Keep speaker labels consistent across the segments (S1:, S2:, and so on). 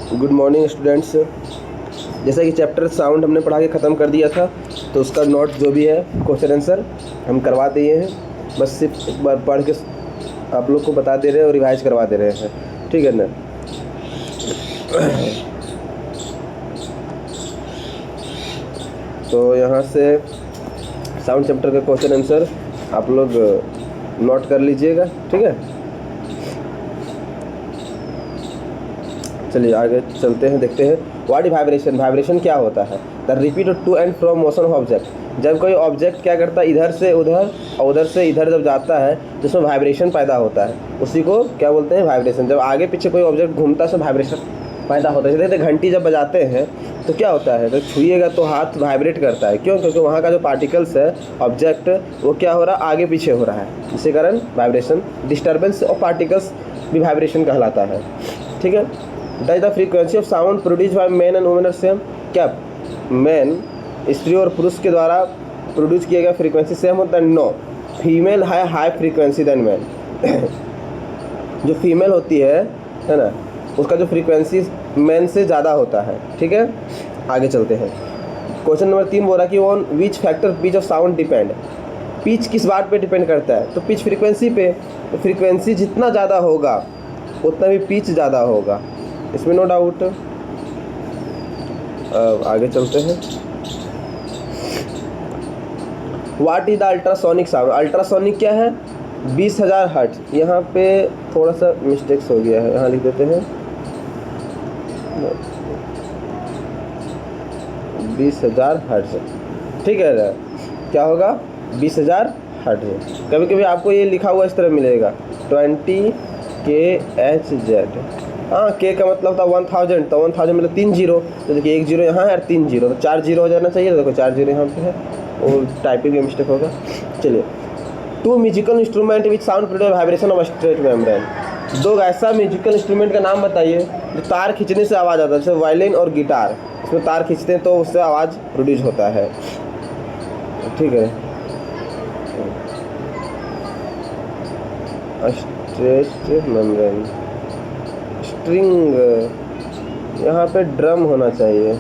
S1: Good morning students. जैसा कि chapter sound हमने पढ़ा के ख़त्म कर दिया था, तो उसका नोट जो भी है क्वेश्चन आंसर हम करवा दिए हैं। बस सिर्फ एक बार पढ़ के आप लोग को बता दे रहे हैं और रिवाइज करवा दे रहे हैं, ठीक है ना। तो यहाँ से साउंड चैप्टर का क्वेश्चन आंसर आप लोग नोट कर लीजिएगा, ठीक है। चलिए आगे चलते हैं, देखते हैं व्हाट इज वाइब्रेशन। वाइब्रेशन क्या होता है? The repeat to and from motion of object. जब कोई ऑब्जेक्ट क्या करता है, इधर से उधर और उधर से इधर जब जाता है तो उसमें वाइब्रेशन पैदा होता है, उसी को क्या बोलते हैं? वाइब्रेशन। जब आगे पीछे कोई ऑब्जेक्ट घूमता है तो वाइब्रेशन पैदा होता है। जैसे घंटी जब बजाते हैं तो क्या होता है, जब छुइएगा तो हाथ वाइब्रेट करता है। क्यों? क्योंकि वहाँ का जो पार्टिकल्स है, ऑब्जेक्ट, वो क्या हो रहा है, आगे पीछे हो रहा है, इसी कारण वाइब्रेशन। डिस्टर्बेंस ऑफ पार्टिकल्स भी वाइब्रेशन कहलाता है, ठीक है। Does the frequency of sound produced by men and women are same? क्या मैन, स्त्री और पुरुष के द्वारा प्रोड्यूस किया गया फ्रीक्वेंसी सेम होता है? नो, फीमेल है हाई फ्रीक्वेंसी देन मैन। जो फीमेल होती है ना, उसका जो फ्रीक्वेंसी मैन से ज़्यादा होता है, ठीक है। आगे चलते हैं। क्वेश्चन नंबर 3 बोल रहा कि on which factor pitch of sound depend. Pitch किस बात पे डिपेंड करता है? तो पिच फ्रीक्वेंसी पे। तो फ्रीक्वेंसी जितना ज़्यादा होगा उतना भी पिच ज़्यादा होगा, इसमें नो डाउट। आगे चलते हैं। What is the ultrasonic sound. Ultrasonic क्या है? 20,000 हर्ट्ज। यहाँ पे थोड़ा सा मिस्टेक्स हो गया है, यहाँ लिख देते हैं 20,000 हर्ट्ज, ठीक है ना। क्या होगा? 20,000 हर्ट्ज। कभी कभी आपको ये लिखा हुआ इस तरह मिलेगा 20 kHz। हाँ, के का मतलब था 1000, तो 1000 मतलब 3 जीरो। तो देखिए 1 जीरो यहाँ है और 3 जीरो, तो 4 जीरो हो जाना चाहिए। तो देखो 4 जीरो यहाँ पे है, वो टाइपिंग में मिस्टेक होगा। चलिए, 2 musical instrument which sound produce vibration of straight membrane. 2 ऐसा म्यूजिकल इंस्ट्रूमेंट का नाम बताइए जो तार खींचने से आवाज़ आता है, जैसे वायलिन और गिटार। इसमें तार खींचते हैं तो उससे आवाज़ प्रोड्यूस होता है, ठीक है। स्ट्रेट मेम्ब्रेन, स्ट्रिंग, यहाँ पे ड्रम होना चाहिए।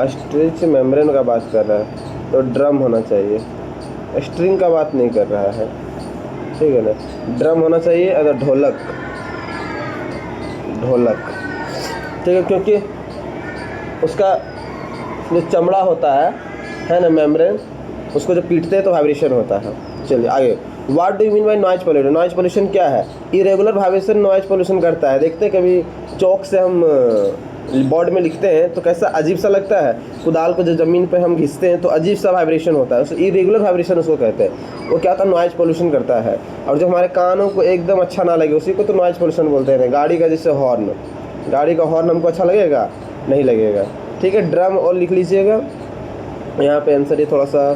S1: स्ट्रेच मेम्ब्रेन का बात कर रहा है तो ड्रम होना चाहिए, स्ट्रिंग का बात नहीं कर रहा है, ठीक है ना। ड्रम होना चाहिए। अगर ढोलक, ठीक है, क्योंकि उसका जो चमड़ा होता है ना, मेम्ब्रेन, उसको जब पीटते हैं तो वाइब्रेशन होता है। चलिए आगे। What do you mean by noise pollution. Noise pollution क्या है? इरेगुलर वाइब्रेशन नॉइज पोल्यूशन करता है। देखते हैं कभी चौक से हम बोर्ड में लिखते हैं तो कैसा अजीब सा लगता है, कुदाल को जो ज़मीन पे हम घिसते हैं तो अजीब सा वाइब्रेशन होता है, उसे इरेगुलर वाइब्रेशन उसको कहते हैं। वो क्या होता है? नॉइज पोल्यूशन करता है। और जो हमारे कानों को एकदम अच्छा ना लगे उसी को तो नॉइज पोल्यूशन बोलते हैं। गाड़ी का जैसे हॉर्न, गाड़ी का हॉर्न हमको अच्छा लगेगा? नहीं लगेगा, ठीक है। ड्रम और लिख लीजिएगा। यहाँ पे आंसर ये थोड़ा सा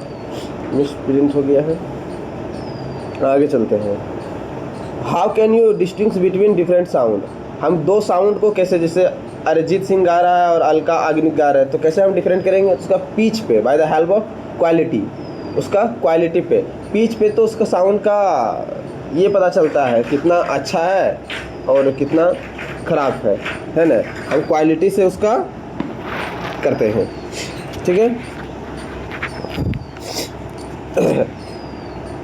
S1: मिसप्रिंट हो गया है। आगे चलते हैं। How can you distinguish between different sound. हम 2 साउंड को कैसे, जैसे अरिजीत सिंह गा रहा है और अलका याग्निक गा रहा है, तो कैसे हम डिफरेंट करेंगे? उसका पिच पे, by the help of quality. उसका क्वालिटी पे, पिच पे तो उसका साउंड का ये पता चलता है कितना अच्छा है और कितना ख़राब है ना। हम क्वालिटी से उसका करते हैं, ठीक है।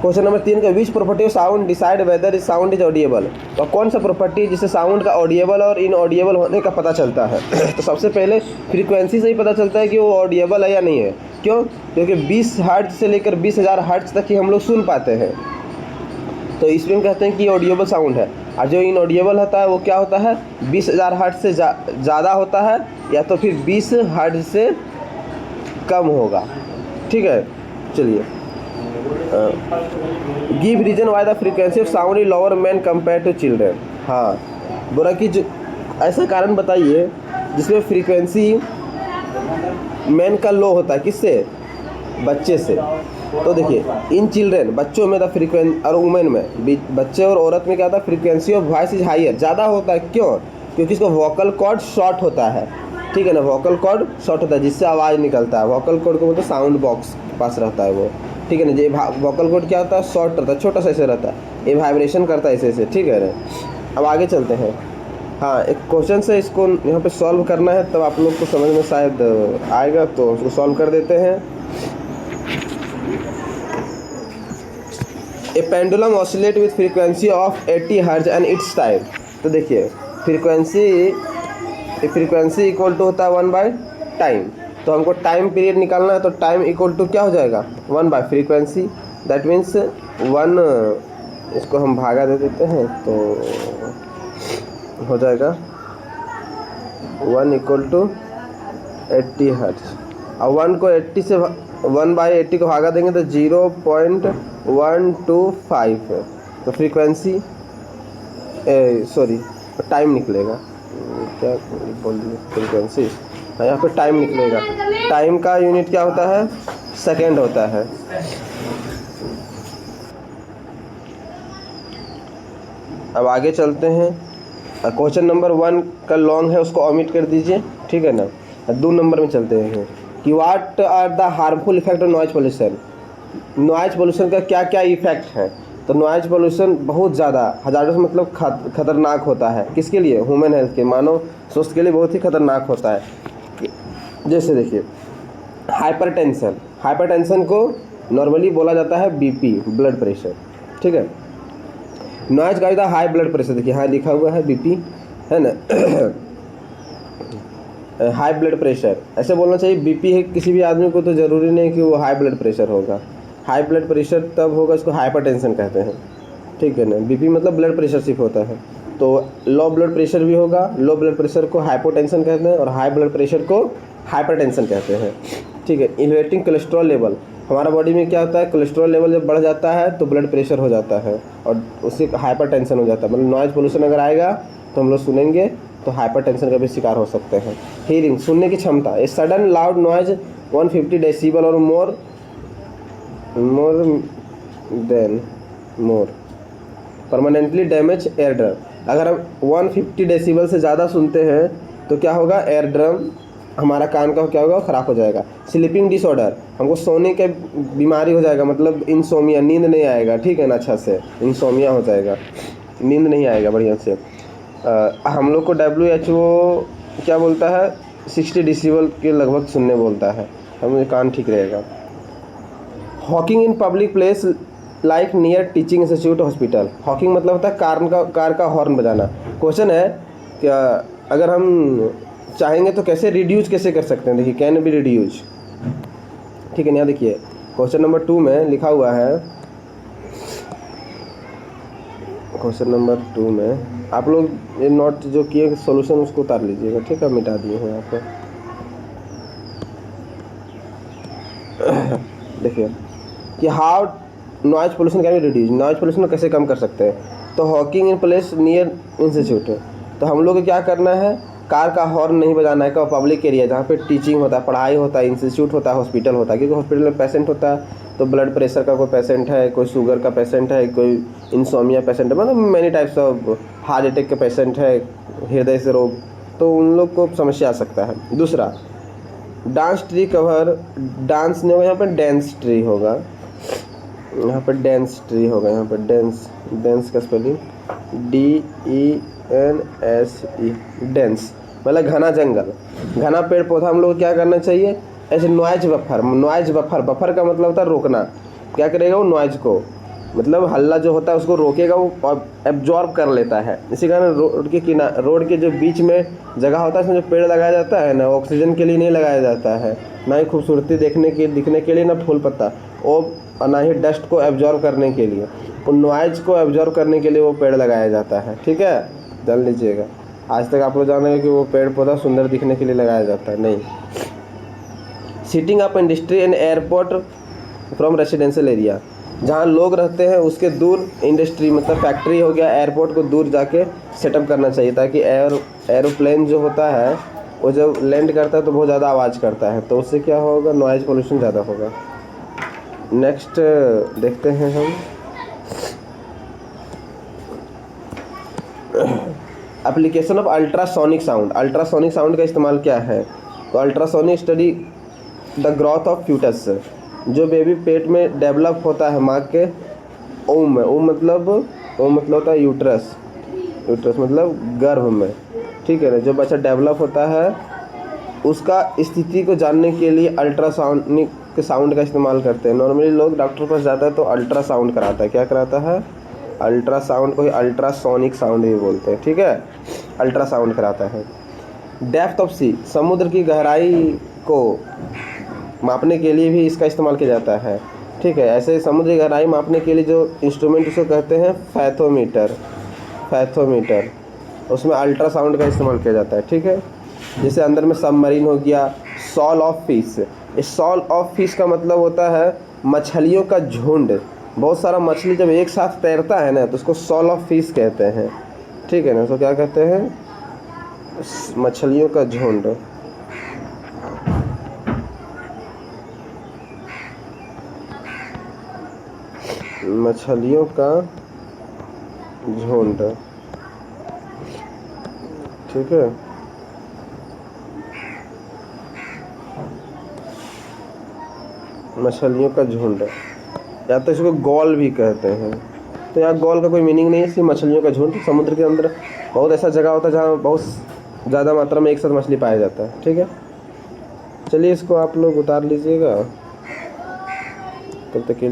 S1: क्वेश्चन नंबर 3 का which property of sound decide whether is sound is audible. तो कौन सा प्रॉपर्टी जिससे साउंड का ऑडिएबल और इनऑडिएबल होने का पता चलता है? तो सबसे पहले फ्रीक्वेंसी से ही पता चलता है कि वो ऑडिएबल है या नहीं है। क्यों? क्योंकि 20 हर्ट्ज से लेकर 20,000 हर्ट्ज तक ही हम लोग सुन पाते हैं, तो इसमें हम कहते हैं कि ऑडिएबल साउंड है। और जो इनऑडिएबल होता है वो क्या होता है? 20,000 हर्ट्ज से ज़्यादा होता है या तो फिर 20 हर्ट्ज से कम होगा, ठीक है। चलिए, give reason why the frequency of sound is lower man compare to children. हाँ, बोला कि जो ऐसा कारण बताइए जिसमें फ्रीक्वेंसी मैन का लो होता है। किससे? बच्चे से। तो देखिए, इन चिल्ड्रेन, बच्चों में द फ्रीक्वेंसी, और वुमेन में, बच्चे और औरत में क्या होता है? Frequency of voice is higher, ज़्यादा होता है। क्यों? क्योंकि इसका वोकल कॉर्ड शॉर्ट होता है, ठीक है ना। वोकल कॉर्ड शॉर्ट होता है जिससे आवाज़ निकलता है। वोकल कॉर्ड को मतलब साउंड बॉक्स पास रहता है वो, ठीक है ना। ये वोकल कॉर्ड क्या होता है? शॉर्ट रहता है, छोटा सा ऐसे रहता है, ये वाइब्रेशन करता है ऐसे ऐसे, ठीक है ना। अब आगे चलते हैं। हाँ, एक क्वेश्चन से इसको यहाँ पे सॉल्व करना है, तब आप लोग को समझ में शायद आएगा, तो उसको सॉल्व कर देते हैं। A pendulum oscillate with frequency of 80 hertz and its time. तो देखिए फ्रीक्वेंसी इक्वल टू होता है 1/टाइम। तो हमको टाइम पीरियड निकालना है, तो टाइम इक्वल टू क्या हो जाएगा 1/फ्रीक्वेंसी। दैट मीन्स 1, इसको हम भागा दे देते हैं तो हो जाएगा 1 इक्वल टू 80 हर्ट्ज। और 1 को 80 से 1/80 को भागा देंगे तो 0.125 है। तो फ्रीक्वेंसी सॉरी टाइम निकलेगा, क्या बोल दिए फ्रीक्वेंसी, यहाँ पे टाइम निकलेगा। टाइम का यूनिट क्या होता है, सेकेंड होता है। अब आगे चलते हैं। क्वेश्चन नंबर 1 का लॉन्ग है, उसको ओमिट कर दीजिए, ठीक है ना। 2 नंबर में चलते हैं कि what are the harmful effect of noise pollution. Noise pollution का क्या क्या इफेक्ट है। तो नॉइज पोल्यूशन बहुत ज़्यादा हजारों मतलब खतरनाक होता है। किसके लिए, ह्यूमन हेल्थ के, मानव स्वास्थ्य के लिए बहुत ही खतरनाक होता है। जैसे देखिए हाइपरटेंशन, हाइपरटेंशन को नॉर्मली बोला जाता है बीपी, ब्लड प्रेशर, ठीक है। नॉइज का होता है हाई ब्लड प्रेशर, देखिए हाँ लिखा हुआ है बीपी, है ना। हाई ब्लड प्रेशर ऐसे बोलना चाहिए, बीपी है किसी भी आदमी को तो ज़रूरी नहीं कि वो हाई ब्लड प्रेशर होगा। हाई ब्लड प्रेशर तब होगा, इसको हाइपरटेंशन कहते हैं, ठीक है ना। बीपी मतलब ब्लड प्रेशर सिर्फ होता है। तो लो ब्लड प्रेशर भी होगा, लो ब्लड प्रेशर को हाइपोटेंशन कहते हैं और हाई ब्लड प्रेशर को हाइपरटेंशन कहते हैं, ठीक है। एलिवेटिंग कोलेस्ट्रॉल लेवल, हमारा बॉडी में क्या होता है, कोलेस्ट्रॉल लेवल जब बढ़ जाता है तो ब्लड प्रेशर हो जाता है और उससे हाइपरटेंशन हो जाता है। मतलब नॉइज पोल्यूशन अगर आएगा तो हम लोग सुनेंगे तो हाइपरटेंशन का भी शिकार हो सकते हैं। हीयरिंग, सुनने की क्षमता, a sudden loud noise 150 decibel और मोर परमानेंटली डैमेज एयर ड्रम। अगर हम 150 डेसिबल से ज़्यादा सुनते हैं तो क्या होगा, एयर ड्रम हमारा कान का क्या होगा, ख़राब हो जाएगा। स्लीपिंग डिसऑर्डर, हमको सोने के बीमारी हो जाएगा, मतलब इंसोमिया, नींद नहीं आएगा, ठीक है ना, अच्छा से इंसोमिया हो जाएगा, नींद नहीं आएगा बढ़िया से। हम लोग को WHO क्या बोलता है, 60 डेसिबल के लगभग सुनने बोलता है, हमें कान ठीक रहेगा। Hawking in public place like near teaching institute hospital. Hawking मतलब होता है कार का हॉर्न बजाना। क्वेश्चन है क्या, अगर हम चाहेंगे तो कैसे रिड्यूस कैसे कर सकते हैं, देखिए कैन बी रिड्यूज, ठीक है। यहाँ देखिए क्वेश्चन नंबर 2 में लिखा हुआ है, क्वेश्चन नंबर 2 में आप लोग ये नोट जो किए सॉल्यूशन उसको उतार लीजिएगा, ठीक है, मिटा दिए हैं यहाँ पे। देखिए कि how noise pollution can be reduce, noise pollution कैसे कम कर सकते हैं। तो Hawking in place near institute, तो हम लोग को क्या करना है, कार का हॉर्न नहीं बजाना है। का पब्लिक एरिया जहाँ पे टीचिंग होता है, पढ़ाई होता है, इंस्टीट्यूट होता है, हॉस्पिटल होता है, क्योंकि हॉस्पिटल में पेशेंट होता है, तो ब्लड प्रेशर का कोई पेशेंट है, कोई शुगर का पेशेंट है, कोई इंसोमिया पेशेंट है, मतलब many types of, heart attack का पेशेंट है, हृदय से रोग, तो उन लोग को समस्या आ सकता है। दूसरा डांस ट्री कवर, डांस नहीं होगा यहाँ पर, डांस ट्री होगा, यहाँ पर डांस ट्री होगा, यहाँ पर डांस, डांस का स्पेलिंग DENSE, डेंस मतलब घना जंगल, घना पेड़ पौधा। हम लोग क्या करना चाहिए, ऐसे noise buffer, noise buffer, buffer का मतलब होता है रोकना। क्या करेगा वो, नॉइज को मतलब हल्ला जो होता है उसको रोकेगा, वो एब्जॉर्ब कर लेता है। इसी कारण रोड के जो बीच में जगह होता है, इसमें जो पेड़ लगाया जाता है ना, ऑक्सीजन के लिए नहीं लगाया जाता है, ना ही खूबसूरती दिखने के लिए, ना फूल पत्ता, और ना ही डस्ट को एब्जॉर्ब करने के लिए, उन नॉइज को एब्जॉर्ब करने के लिए वो पेड़ लगाया जाता है, ठीक है, जान लीजिएगा। आज तक आप लोग जानेंगे कि वो पेड़ पौधा सुंदर दिखने के लिए लगाया जाता है, नहीं। Sitting up industry and airport from residential area, जहाँ लोग रहते हैं उसके दूर इंडस्ट्री मतलब फैक्ट्री हो गया, एयरपोर्ट को दूर जाके सेटअप करना चाहिए, ताकि एरोप्लेन जो होता है वो जब लैंड करता है तो बहुत ज़्यादा आवाज़ करता है, तो उससे क्या होगा, नॉइज़ पोल्यूशन ज़्यादा होगा। नेक्स्ट देखते हैं हम application of ultrasonic sound. Ultrasonic sound का इस्तेमाल क्या है, तो ultrasonic study the growth of foetus, जो बेबी पेट में डेवलप होता है माँ के ओम में, ओम मतलब होता है यूट्रस, यूट्रस मतलब गर्भ में, ठीक है ना। जो बच्चा डेवलप होता है उसका स्थिति को जानने के लिए अल्ट्रासाउंड साउंड का इस्तेमाल करते हैं। नॉर्मली लोग डॉक्टर के पास जाता है तो अल्ट्रासाउंड कराता है। क्या कराता है? अल्ट्रासाउंड को ही अल्ट्रासोनिक साउंड भी बोलते हैं, ठीक है। अल्ट्रासाउंड कराता है। डेप्थ ऑफ सी, समुद्र की गहराई को मापने के लिए भी इसका इस्तेमाल किया जाता है, ठीक है। ऐसे समुद्र की गहराई मापने के लिए जो इंस्ट्रूमेंट उसको कहते हैं फैथोमीटर। फैथोमीटर, उसमें अल्ट्रासाउंड का इस्तेमाल किया जाता है, ठीक है। जैसे अंदर में सबमरीन हो गया। सॉल ऑफ फिश, इस सॉल ऑफ फिश का मतलब होता है मछलियों का झुंड। बहुत सारा मछली जब एक साथ तैरता है ना तो उसको सॉल ऑफ फिश कहते हैं, ठीक है ना। तो क्या कहते हैं? मछलियों का झुंड। मछलियों का झुंड, ठीक है। मछलियों का झुंड, या तो इसको गॉल भी कहते हैं। तो यहाँ गॉल का कोई मीनिंग नहीं है, सिर्फ मछलियों का झुंड। समुद्र के अंदर बहुत ऐसा जगह होता है जहाँ बहुत ज़्यादा मात्रा में एक साथ मछली पाया जाता है, ठीक है। चलिए इसको आप लोग उतार लीजिएगा, तब तक के लिए।